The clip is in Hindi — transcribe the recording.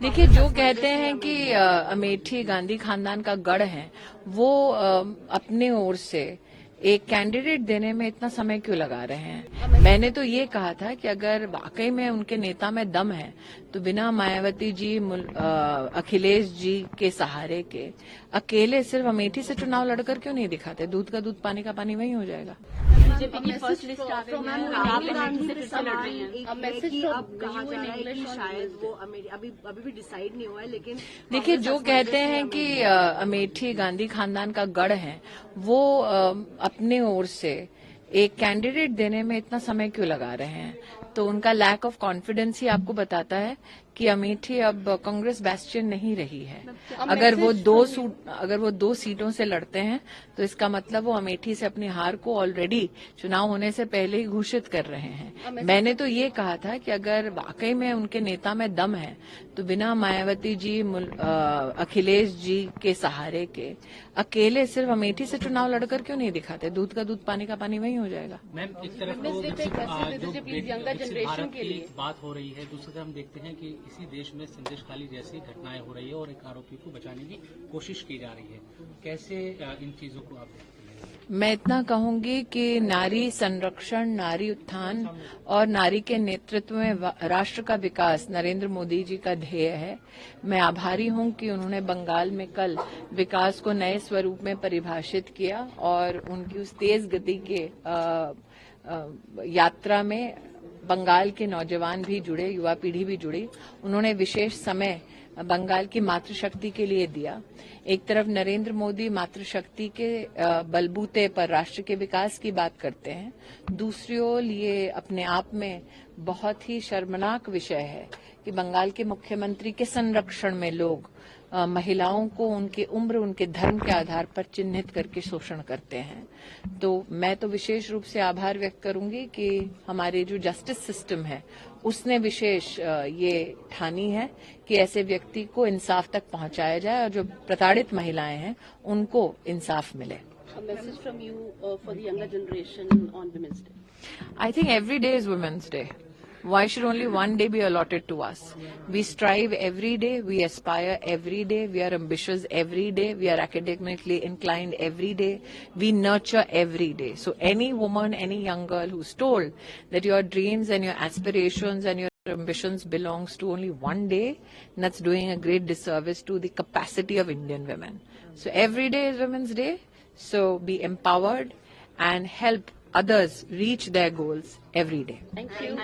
देखिए, जो कहते हैं कि अमेठी गांधी खानदान का गढ़ है, वो अपने ओर से एक कैंडिडेट देने में इतना समय क्यों लगा रहे हैं। मैंने तो ये कहा था कि अगर वाकई में उनके नेता में दम है तो बिना मायावती जी अखिलेश जी के सहारे के अकेले सिर्फ अमेठी से चुनाव लड़कर क्यों नहीं दिखाते। दूध का दूध पानी का पानी वही हो जाएगा। बीजेपी की फर्स्ट लिस्ट आ गई है, राहुल गांधी से फिर से लड़ रही हैं। अब मैसेज अब कहा जा रहा है कि शायद वो अभी भी डिसाइड नहीं हुआ है, लेकिन देखिए, जो कहते हैं कि अमेठी गांधी खानदान का गढ़ है, वो अपने ओर से एक कैंडिडेट देने में इतना समय क्यों लगा रहे हैं। तो उनका लैक ऑफ कॉन्फिडेंस ही आपको बताता है कि अमेठी अब कांग्रेस बैस्टियन नहीं रही है। अगर वो दो सीटों से लड़ते हैं तो इसका मतलब वो अमेठी से अपनी हार को ऑलरेडी चुनाव होने से पहले ही घोषित कर रहे हैं। मैंने तो ये कहा था कि अगर वाकई में उनके नेता में दम है तो बिना मायावती जी अखिलेश जी के सहारे के अकेले सिर्फ अमेठी से चुनाव लड़कर क्यों नहीं दिखाते। दूध का दूध पानी का पानी वही हो जाएगा। मैम, एक तरफ जनरेशन के लिए बात हो रही है, दूसरी तरफ हम देखते हैं कि इसी देश में संदेश खाली जैसी घटनाएं हो रही है और एक आरोपी को बचाने की कोशिश की जा रही है। कैसे इन चीजों को आप देखते हैं? मैं इतना कहूंगी कि नारी संरक्षण, नारी उत्थान और नारी के नेतृत्व में राष्ट्र का विकास नरेंद्र मोदी जी का ध्येय है। मैं आभारी हूं कि उन्होंने बंगाल में कल विकास को नए स्वरूप में परिभाषित किया और उनकी उस तेज गति के यात्रा में बंगाल के नौजवान भी जुड़े, युवा पीढ़ी भी जुड़ी। उन्होंने विशेष समय बंगाल की मातृशक्ति के लिए दिया। एक तरफ नरेंद्र मोदी मातृशक्ति के बलबूते पर राष्ट्र के विकास की बात करते हैं, दूसरी ओर ये अपने आप में बहुत ही शर्मनाक विषय है कि बंगाल के मुख्यमंत्री के संरक्षण में लोग महिलाओं को उनकी उम्र, उनके धर्म के आधार पर चिन्हित करके शोषण करते हैं। तो मैं तो विशेष रूप से आभार व्यक्त करूंगी कि हमारे जो जस्टिस सिस्टम है उसने विशेष ये ठानी है कि ऐसे व्यक्ति को इंसाफ तक पहुंचाया जाए और जो प्रताड़ित महिलाएं हैं उनको इंसाफ मिले। Message from you for the younger generation on women's day. I think every day is Women's Day. Why should only one day be allotted to us? We strive every day, we aspire every day, we are ambitious every day, we are academically inclined every day, we nurture every day. So any woman, any young girl who's told that your dreams and your aspirations and your ambitions belongs to only one day, that's doing a great disservice to the capacity of Indian women. So every day is Women's Day, so be empowered and help others reach their goals every day. Thank you.